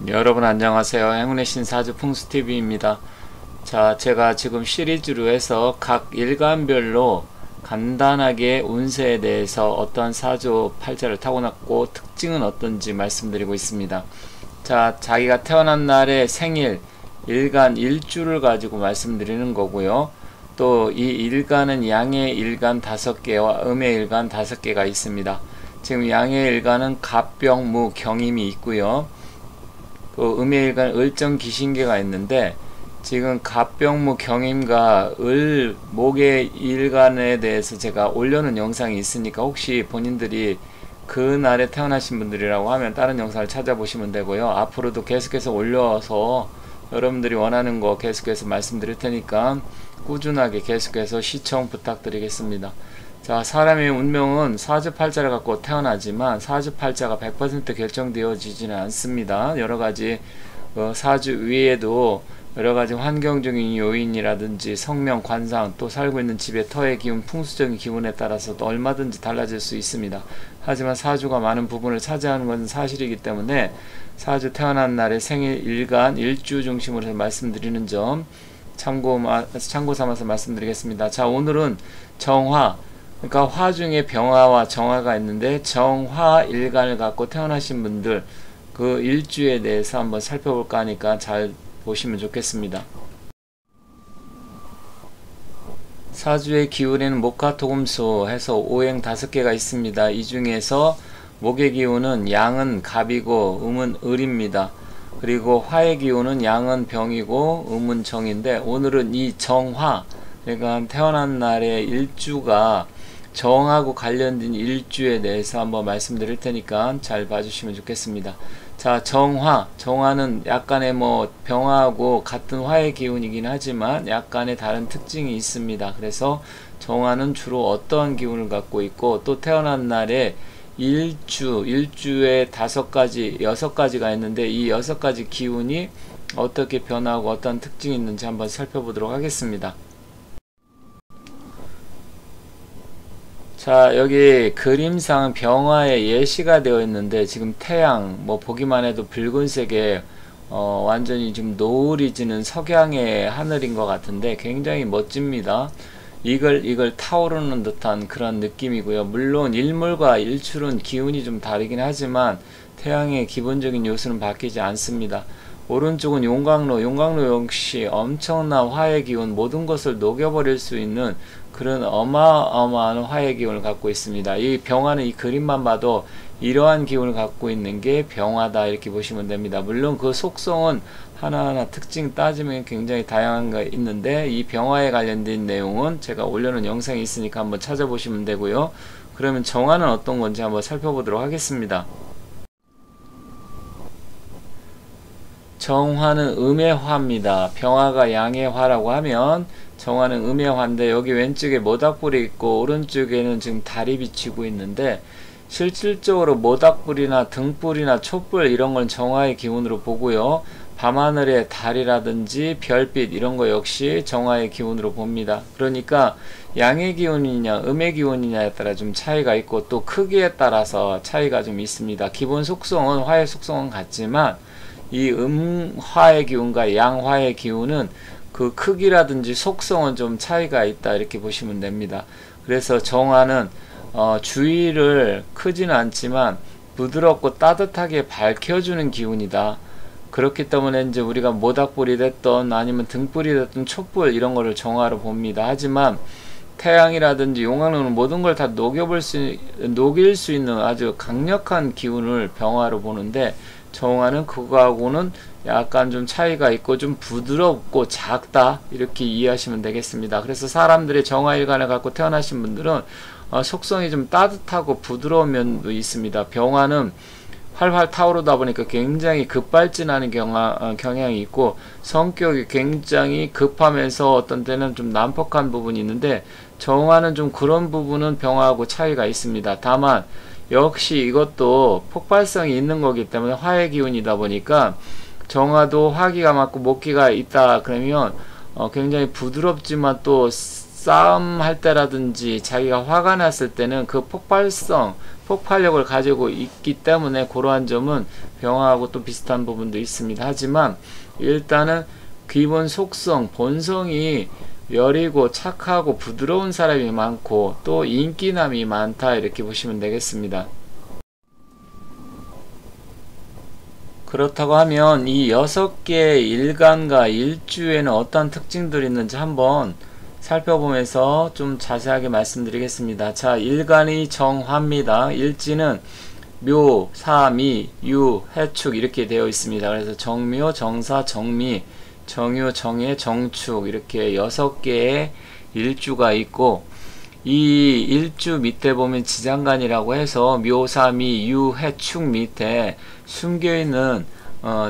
여러분 안녕하세요. 행운의 신사주 풍수TV입니다. 자, 제가 지금 시리즈로 해서 각 일간별로 간단하게 운세에 대해서 어떠한 사주 팔자를 타고났고 특징은 어떤지 말씀드리고 있습니다. 자, 자기가 태어난 날의 생일, 일간, 일주를 가지고 말씀드리는 거고요. 또 이 일간은 양의 일간 5개와 음의 일간 5개가 있습니다. 지금 양의 일간은 갑병무 경임이 있고요. 그 음의 일간 을정 기신계가 있는데 지금 갑병무 경임과 을 목의 일간에 대해서 제가 올려놓은 영상이 있으니까 혹시 본인들이 그날에 태어나신 분들이라고 하면 다른 영상을 찾아보시면 되고요. 앞으로도 계속해서 올려서 여러분들이 원하는 거 계속해서 말씀드릴 테니까 꾸준하게 계속해서 시청 부탁드리겠습니다. 자, 사람의 운명은 사주팔자를 갖고 태어나지만 사주팔자가 100% 결정되어지지는 않습니다. 여러가지 사주 위에도 여러가지 환경적인 요인이라든지 성명, 관상, 또 살고 있는 집의 터의 기운, 풍수적인 기운에 따라서 또 얼마든지 달라질 수 있습니다. 하지만 사주가 많은 부분을 차지하는 것은 사실이기 때문에 사주 태어난 날의 생일, 일간, 일주 중심으로 해서 말씀드리는 점 참고 삼아서 말씀드리겠습니다. 자, 오늘은 정화, 그러니까 화 중에 병화와 정화가 있는데 정화 일간을 갖고 태어나신 분들 그 일주에 대해서 한번 살펴볼까 하니까 잘 보시면 좋겠습니다. 사주의 기운에는 목화 토금수 해서 오행 5개가 있습니다. 이 중에서 목의 기운은 양은 갑이고 음은 을입니다. 그리고 화의 기운은 양은 병이고 음은 정인데 오늘은 이 정화, 그러니까 태어난 날의 일주가 정하고 관련된 일주에 대해서 한번 말씀드릴 테니까 잘 봐주시면 좋겠습니다. 자, 정화는 약간의 병화하고 같은 화의 기운이긴 하지만 약간의 다른 특징이 있습니다. 그래서 정화는 주로 어떠한 기운을 갖고 있고 또 태어난 날에 일주에 6가지가 있는데 이 6가지 기운이 어떻게 변하고 어떤 특징이 있는지 한번 살펴보도록 하겠습니다. 자, 여기 그림상 병화에 예시가 되어 있는데 지금 태양 보기만 해도 붉은색의 완전히 지금 노을이 지는 석양의 하늘인 것 같은데 굉장히 멋집니다. 이걸 타오르는 듯한 그런 느낌이고요. 물론 일몰과 일출은 기운이 좀 다르긴 하지만 태양의 기본적인 요소는 바뀌지 않습니다. 오른쪽은 용광로 역시 엄청난 화의 기운, 모든 것을 녹여버릴 수 있는 그런 어마어마한 화의 기운을 갖고 있습니다. 이 병화는 이 그림만 봐도 이러한 기운을 갖고 있는 게 병화다 이렇게 보시면 됩니다. 물론 그 속성은 하나하나 특징 따지면 굉장히 다양한 게 있는데 이 병화에 관련된 내용은 제가 올려놓은 영상이 있으니까 한번 찾아보시면 되고요. 그러면 정화는 어떤 건지 한번 살펴보도록 하겠습니다. 정화는 음의 화입니다. 병화가 양의 화라고 하면 정화는 음의 화인데 여기 왼쪽에 모닥불이 있고 오른쪽에는 지금 달이 비치고 있는데 실질적으로 모닥불이나 등불이나 촛불 이런 건 정화의 기운으로 보고요. 밤하늘의 달이라든지 별빛 이런 거 역시 정화의 기운으로 봅니다. 그러니까 양의 기운이냐 음의 기운이냐에 따라 좀 차이가 있고 또 크기에 따라서 차이가 좀 있습니다. 기본 속성은 화의 속성은 같지만 이 음화의 기운과 양화의 기운은 그 크기라든지 속성은 좀 차이가 있다 이렇게 보시면 됩니다. 그래서 정화는 주위를 크지는 않지만 부드럽고 따뜻하게 밝혀주는 기운이다. 그렇기 때문에 이제 우리가 모닥불이 됐던 아니면 등불이 됐던 촛불 이런 거를 정화로 봅니다. 하지만 태양이라든지 용광로는 모든 걸 다 녹일 수 있는 아주 강력한 기운을 병화로 보는데 정화는 그거하고는 약간 좀 차이가 있고 좀 부드럽고 작다 이렇게 이해하시면 되겠습니다. 그래서 사람들의 정화일간을 갖고 태어나신 분들은 속성이 좀 따뜻하고 부드러운 면도 있습니다. 병화는 활활 타오르다 보니까 굉장히 급발진하는 경향이 있고 성격이 굉장히 급하면서 어떤 때는 좀 난폭한 부분이 있는데 정화는 좀 그런 부분은 병화하고 차이가 있습니다. 다만 역시 이것도 폭발성이 있는 거기 때문에 화의 기운이다 보니까 정화도 화기가 많고 목기가 있다 그러면 굉장히 부드럽지만 또 싸움할 때라든지 자기가 화가 났을 때는 그 폭발력을 가지고 있기 때문에 그러한 점은 병화하고 또 비슷한 부분도 있습니다. 하지만 일단은 기본 속성, 본성이 여리고 착하고 부드러운 사람이 많고 또 인기남이 많다 이렇게 보시면 되겠습니다. 그렇다고 하면 이 6개의 일간과 일주에는 어떤 특징들이 있는지 한번 살펴보면서 좀 자세하게 말씀드리겠습니다. 자, 일간이 정화입니다. 일지는 묘, 사, 미, 유, 해축 이렇게 되어 있습니다. 그래서 정묘, 정사, 정미, 정유, 정해, 정축 이렇게 6개의 일주가 있고 이 일주 밑에 보면 지장간이라고 해서 묘, 사, 미, 유, 해축 밑에 숨겨있는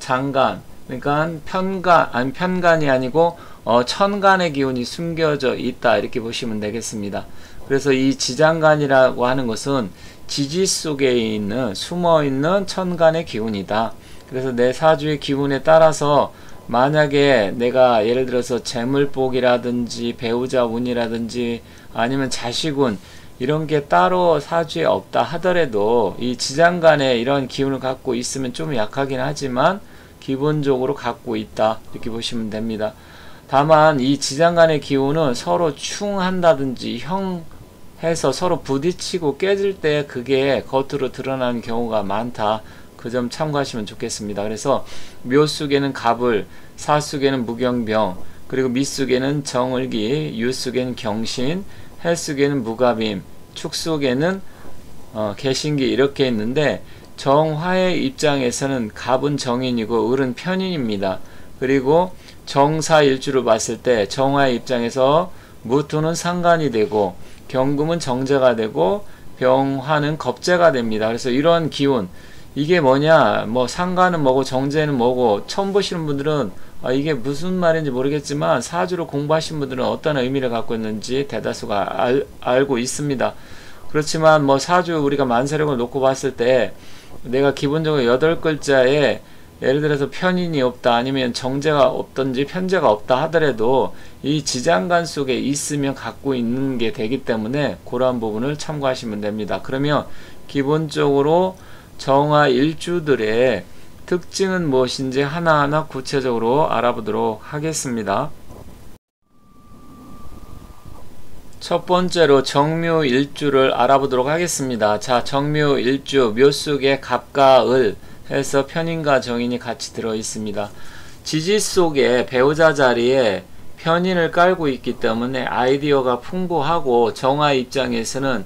장간, 그러니까 편간이 아니고 천간의 기운이 숨겨져 있다 이렇게 보시면 되겠습니다. 그래서 이 지장간이라고 하는 것은 지지 속에 있는 숨어있는 천간의 기운이다. 그래서 내 사주의 기운에 따라서 만약에 내가 예를 들어서 재물복이라든지 배우자 운이라든지 아니면 자식운 이런 게 따로 사주에 없다 하더라도 이 지장간에 이런 기운을 갖고 있으면 좀 약하긴 하지만 기본적으로 갖고 있다 이렇게 보시면 됩니다. 다만 이 지장간의 기운은 서로 충한다든지 형해서 서로 부딪히고 깨질 때 그게 겉으로 드러나는 경우가 많다. 그 점 참고하시면 좋겠습니다. 그래서 묘쑥에는 갑을, 사쑥에는 무경병, 그리고 미쑥에는 정을기, 유쑥에는 경신, 해쑥에는 무갑임, 축쑥에는 개신기 이렇게 있는데 정화의 입장에서는 갑은 정인이고 을은 편인입니다. 그리고 정사일주를 봤을 때 정화의 입장에서 무토는 상간이 되고 경금은 정제가 되고 병화는 겁제가 됩니다. 그래서 이런 기운 이게 뭐냐 뭐 상간은 뭐고 정제는 뭐고 처음 보시는 분들은 이게 무슨 말인지 모르겠지만 사주를 공부하신 분들은 어떤 의미를 갖고 있는지 대다수가 알고 있습니다. 그렇지만 뭐 사주 우리가 만세력을 놓고 봤을 때 내가 기본적으로 8글자에 예를 들어서 편인이 없다 아니면 정제가 없든지 편제가 없다 하더라도 이 지장간 속에 있으면 갖고 있는 게 되기 때문에 그러한 부분을 참고하시면 됩니다. 그러면 기본적으로 정화 일주들의 특징은 무엇인지 하나하나 구체적으로 알아보도록 하겠습니다. 첫 번째로 정묘 일주를 알아보도록 하겠습니다. 자, 정묘 일주 묘쑥에 갑과 을 해서 편인과 정인이 같이 들어 있습니다. 지지 속에 배우자 자리에 편인을 깔고 있기 때문에 아이디어가 풍부하고 정화 입장에서는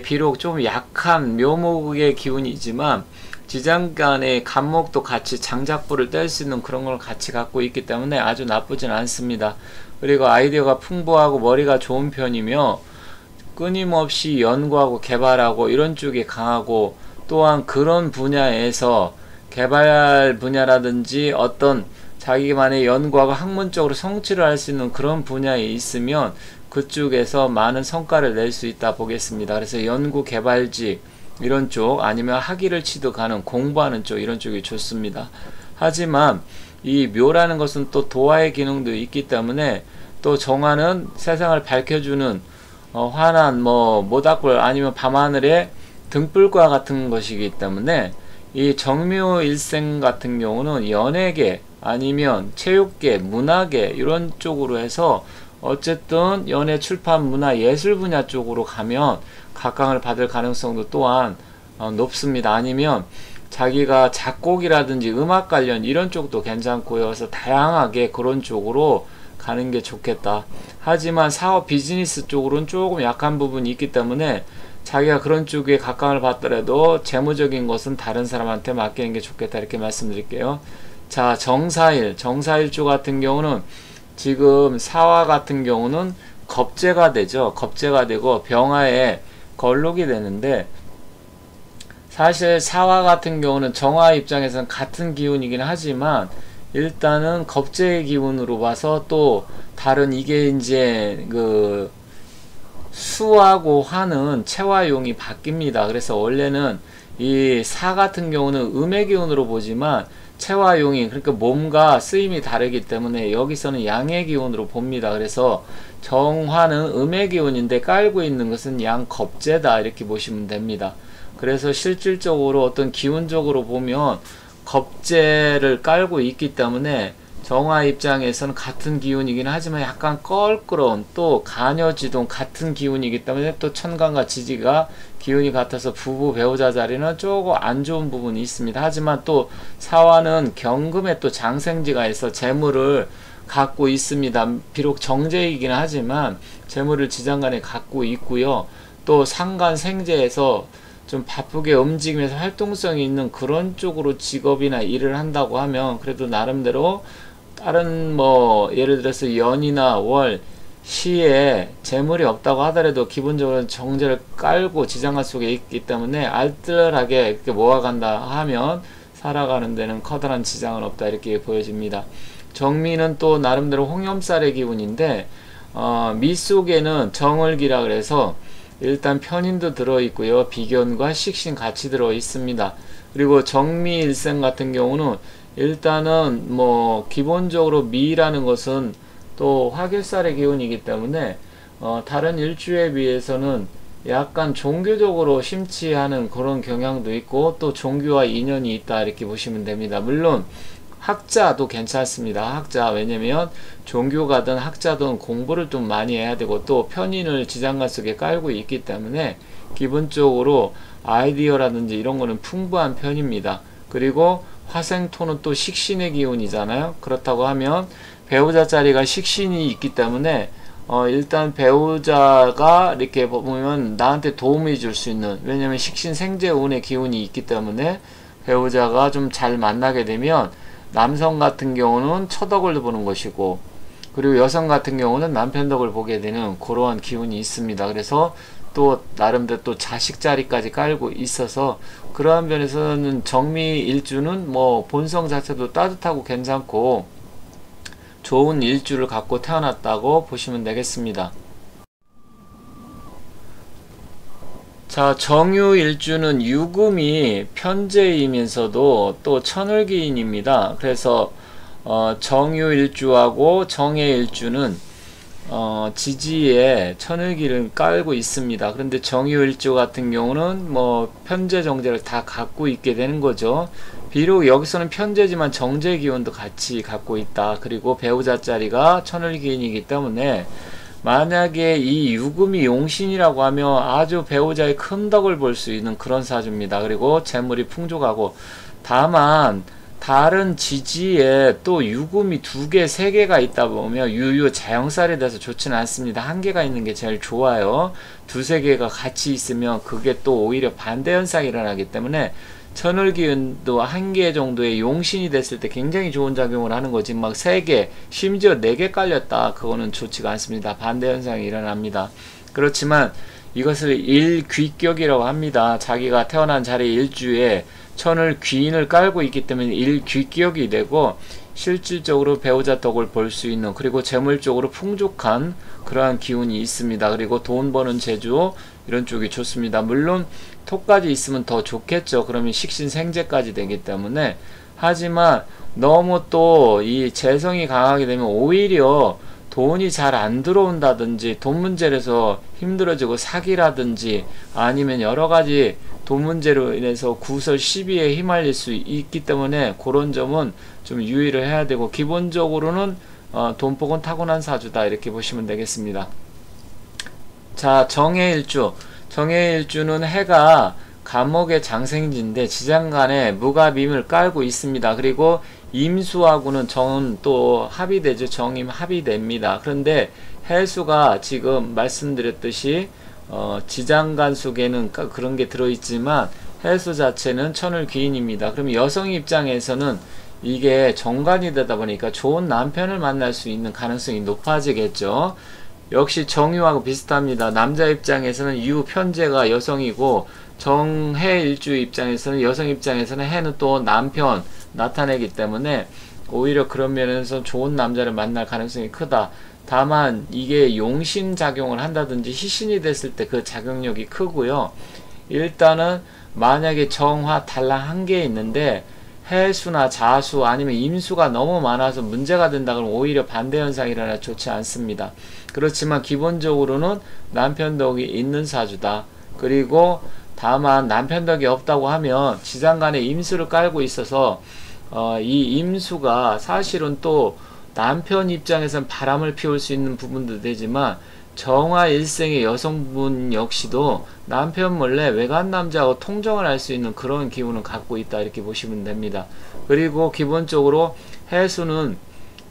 비록 좀 약한 묘목의 기운이지만 지장간의 간목도 같이 장작불을 뗄 수 있는 그런 걸 같이 갖고 있기 때문에 아주 나쁘진 않습니다. 그리고 아이디어가 풍부하고 머리가 좋은 편이며 끊임없이 연구하고 개발하고 이런 쪽이 강하고 또한 그런 분야에서 개발 분야라든지 어떤 자기만의 연구하고 학문적으로 성취를 할 수 있는 그런 분야에 있으면 그쪽에서 많은 성과를 낼 수 있다 보겠습니다. 그래서 연구 개발직 이런 쪽 아니면 학위를 취득하는 공부하는 쪽 이런 쪽이 좋습니다. 하지만 이 묘라는 것은 또 도화의 기능도 있기 때문에 또 정화는 세상을 밝혀주는 환한 모닥불 아니면 밤하늘의 등불과 같은 것이기 때문에 이 정묘일생 같은 경우는 연예계 아니면 체육계 문화계 이런 쪽으로 해서 어쨌든 연예 출판 문화 예술 분야 쪽으로 가면 각광을 받을 가능성도 또한 높습니다. 아니면 자기가 작곡이라든지 음악 관련 이런 쪽도 괜찮고요. 그래서 다양하게 그런 쪽으로 가는 게 좋겠다. 하지만 사업 비즈니스 쪽으로는 조금 약한 부분이 있기 때문에 자기가 그런 쪽에 각광을 받더라도 재무적인 것은 다른 사람한테 맡기는 게 좋겠다 이렇게 말씀드릴게요. 자, 정사일주 같은 경우는 지금 사화 같은 경우는 겁제가 되죠. 겁제가 되고 병화에 걸록이 되는데 사실 사화 같은 경우는 정화 입장에서는 같은 기운이긴 하지만 일단은 겁제의 기운으로 봐서 또 다른 이게 이제 그 수하고 화는 체화용이 바뀝니다. 그래서 원래는 이 사 같은 경우는 음의 기운으로 보지만 체화용이 그러니까 몸과 쓰임이 다르기 때문에 여기서는 양의 기운으로 봅니다. 그래서 정화는 음의 기운인데 깔고 있는 것은 양겁제다 이렇게 보시면 됩니다. 그래서 실질적으로 어떤 기운적으로 보면 겁재를 깔고 있기 때문에 정화 입장에서는 같은 기운이긴 하지만 약간 껄끄러운, 또 간여지동 같은 기운이기 때문에 또 천간과 지지가 기운이 같아서 부부 배우자 자리는 조금 안 좋은 부분이 있습니다. 하지만 또 사화는 경금에 또 장생지가 있어 재물을 갖고 있습니다. 비록 정제이긴 하지만 재물을 지장간에 갖고 있고요. 또 상간 생제에서 좀 바쁘게 움직이면서 활동성이 있는 그런 쪽으로 직업이나 일을 한다고 하면 그래도 나름대로 다른 뭐 예를 들어서 연이나 월 시에 재물이 없다고 하더라도 기본적으로 정제를 깔고 지장간 속에 있기 때문에 알뜰하게 이렇게 모아간다 하면 살아가는 데는 커다란 지장은 없다 이렇게 보여집니다. 정미는 또 나름대로 홍염살의 기운인데 미 속에는 정을기라 그래서 일단 편인도 들어있고요. 비견과 식신 같이 들어있습니다. 그리고 정미일생 같은 경우는 일단은 뭐 기본적으로 미라는 것은 또 화교살의 기운이기 때문에 다른 일주에 비해서는 약간 종교적으로 심취하는 그런 경향도 있고 또 종교와 인연이 있다 이렇게 보시면 됩니다. 물론 학자도 괜찮습니다. 학자, 왜냐면 종교가든 학자든 공부를 좀 많이 해야 되고 또 편인을 지장간 속에 깔고 있기 때문에 기본적으로 아이디어라든지 이런 거는 풍부한 편입니다. 그리고 화생토는 또 식신의 기운이잖아요. 그렇다고 하면 배우자 자리가 식신이 있기 때문에 일단 배우자가 이렇게 보면 나한테 도움이 줄 수 있는, 왜냐면 식신 생재운의 기운이 있기 때문에 배우자가 좀 잘 만나게 되면 남성 같은 경우는 처덕을 보는 것이고 그리고 여성 같은 경우는 남편 덕을 보게 되는 그러한 기운이 있습니다. 그래서 또 나름대로 또 자식 자리까지 깔고 있어서 그러한 면에서는 정미 일주는 뭐 본성 자체도 따뜻하고 괜찮고 좋은 일주를 갖고 태어났다고 보시면 되겠습니다. 자, 정유일주는 유금이 편재이면서도 또 천을기인입니다. 그래서 정유일주하고 정해일주는 지지에 천을기를 깔고 있습니다. 그런데 정유일주 같은 경우는 뭐 편재 정제를 다 갖고 있게 되는 거죠. 비록 여기서는 편재지만 정제 기운도 같이 갖고 있다. 그리고 배우자 자리가 천을기인이기 때문에 만약에 이 유금이 용신이라고 하면 아주 배우자의 큰 덕을 볼 수 있는 그런 사주입니다. 그리고 재물이 풍족하고, 다만 다른 지지에 또 유금이 2개, 3개가 있다 보면 유유 자영살이 돼서 좋지는 않습니다. 1개가 있는 게 제일 좋아요. 2, 3개가 같이 있으면 그게 또 오히려 반대 현상이 일어나기 때문에 천을기운도 1개 정도의 용신이 됐을 때 굉장히 좋은 작용을 하는 거지, 막 3개, 심지어 4개 깔렸다, 그거는 좋지가 않습니다. 반대 현상이 일어납니다. 그렇지만 이것을 일귀격이라고 합니다. 자기가 태어난 자리 일주에 천을 귀인을 깔고 있기 때문에 일귀격이 되고 실질적으로 배우자 덕을 볼 수 있는, 그리고 재물적으로 풍족한 그러한 기운이 있습니다. 그리고 돈 버는 재주 이런 쪽이 좋습니다. 물론 토까지 있으면 더 좋겠죠. 그러면 식신 생재까지 되기 때문에. 하지만 너무 또 이 재성이 강하게 되면 오히려 돈이 잘 안 들어온다든지 돈 문제로 해서 힘들어지고 사기라든지 아니면 여러가지 돈 문제로 인해서 구설 시비에 휘말릴 수 있기 때문에 그런 점은 좀 유의를 해야 되고, 기본적으로는 돈복은 타고난 사주다 이렇게 보시면 되겠습니다. 자, 정해일주. 정해일주는 해가 간목의 장생지인데 지장간에 무갑임을 깔고 있습니다. 그리고 임수하고는 정은 또 합의되죠. 정임 합의됩니다. 그런데 해수가 지금 말씀드렸듯이 지장간 속에는 그런 게 들어있지만 해수 자체는 천을귀인입니다. 그러면 여성 입장에서는 이게 정관이 되다 보니까 좋은 남편을 만날 수 있는 가능성이 높아지겠죠. 역시 정유하고 비슷합니다. 남자 입장에서는 유 편재가 여성이고 정해 일주 입장에서는, 여성 입장에서는 해는 또 남편 나타내기 때문에 오히려 그런 면에서 좋은 남자를 만날 가능성이 크다. 다만 이게 용신 작용을 한다든지 희신이 됐을 때 그 작용력이 크고요. 일단은 만약에 정화 달랑 1개 있는데 해수나 자수 아니면 임수가 너무 많아서 문제가 된다 그러면 오히려 반대 현상이 일어나 좋지 않습니다. 그렇지만 기본적으로는 남편 덕이 있는 사주다. 그리고 다만 남편 덕이 없다고 하면 지장간에 임수를 깔고 있어서 이 임수가 사실은 또 남편 입장에선 바람을 피울 수 있는 부분도 되지만 정화 일생의 여성분 역시도 남편 몰래 외간 남자하고 통정을 할 수 있는 그런 기운을 갖고 있다 이렇게 보시면 됩니다. 그리고 기본적으로 해수는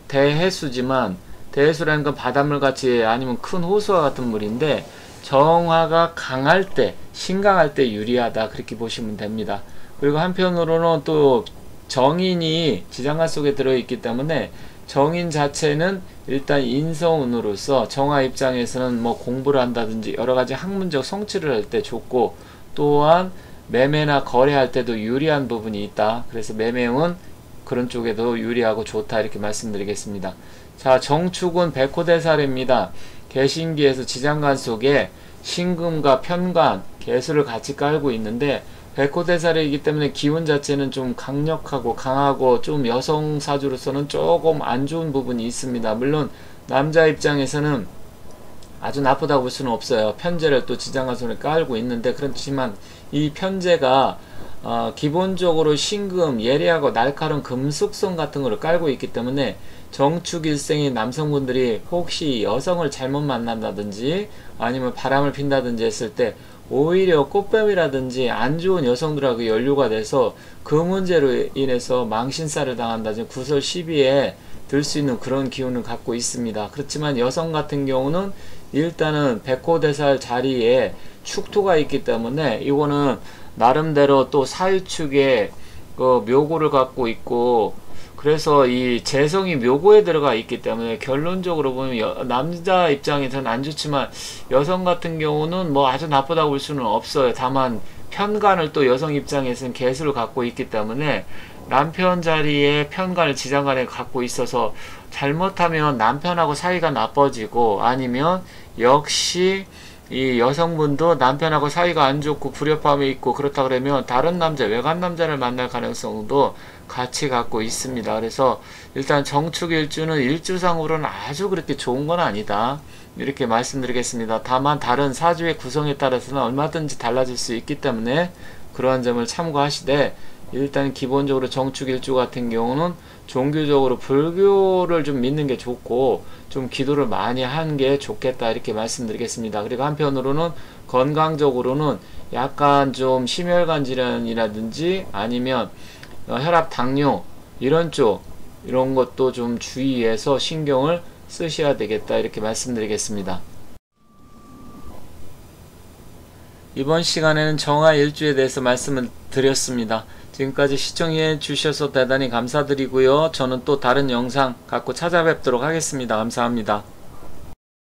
대해수지만 대해수라는 건 바닷물 같이 아니면 큰 호수와 같은 물인데 정화가 강할 때 신강할 때 유리하다 그렇게 보시면 됩니다. 그리고 한편으로는 또 정인이 지장간 속에 들어있기 때문에 정인 자체는 일단 인성운으로서 정화 입장에서는 뭐 공부를 한다든지 여러가지 학문적 성취를 할 때 좋고 또한 매매나 거래할 때도 유리한 부분이 있다. 그래서 매매운 그런 쪽에도 유리하고 좋다 이렇게 말씀드리겠습니다. 자, 정축은 백호대살입니다. 개신기에서 지장간 속에 신금과 편관, 개수를 같이 깔고 있는데 백호대살이기 때문에 기운 자체는 좀 강력하고 강하고 좀 여성 사주로서는 조금 안 좋은 부분이 있습니다. 물론 남자 입장에서는 아주 나쁘다고 볼 수는 없어요. 편제를 또 지장간 손에 깔고 있는데 그렇지만 이 편제가 기본적으로 신금, 예리하고 날카로운 금속성 같은 거를 깔고 있기 때문에 정축일생의 남성분들이 혹시 여성을 잘못 만난다든지 아니면 바람을 핀다든지 했을 때 오히려 꽃뱀이라든지 안 좋은 여성들하고 연루가 돼서 그 문제로 인해서 망신살을 당한다든지 구설 시비에 들 수 있는 그런 기운을 갖고 있습니다. 그렇지만 여성 같은 경우는 일단은 백호대살 자리에 축토가 있기 때문에 이거는 나름대로 또 사유축에 그 묘고를 갖고 있고 그래서 이 재성이 묘고에 들어가 있기 때문에 결론적으로 보면 남자 입장에서는 안 좋지만 여성 같은 경우는 뭐 아주 나쁘다고 볼 수는 없어요. 다만 편관을 또 여성 입장에서는 개수를 갖고 있기 때문에 남편 자리에 편관을 지장간에 갖고 있어서 잘못하면 남편하고 사이가 나빠지고 아니면 역시 이 여성분도 남편하고 사이가 안 좋고 불협화음이 있고 그렇다 그러면 다른 남자, 외간 남자를 만날 가능성도 같이 갖고 있습니다. 그래서 일단 정축일주는 일주상으로는 아주 그렇게 좋은 건 아니다 이렇게 말씀드리겠습니다. 다만 다른 사주의 구성에 따라서는 얼마든지 달라질 수 있기 때문에 그러한 점을 참고하시되 일단 기본적으로 정축일주 같은 경우는 종교적으로 불교를 좀 믿는 게 좋고 좀 기도를 많이 하는 게 좋겠다 이렇게 말씀드리겠습니다. 그리고 한편으로는 건강적으로는 약간 좀 심혈관 질환이라든지 아니면 혈압, 당뇨 이런 쪽 이런 것도 좀 주의해서 신경을 쓰셔야 되겠다 이렇게 말씀드리겠습니다. 이번 시간에는 정화일주에 대해서 말씀을 드렸습니다. 지금까지 시청해 주셔서 대단히 감사드리고요. 저는 또 다른 영상 갖고 찾아뵙도록 하겠습니다. 감사합니다.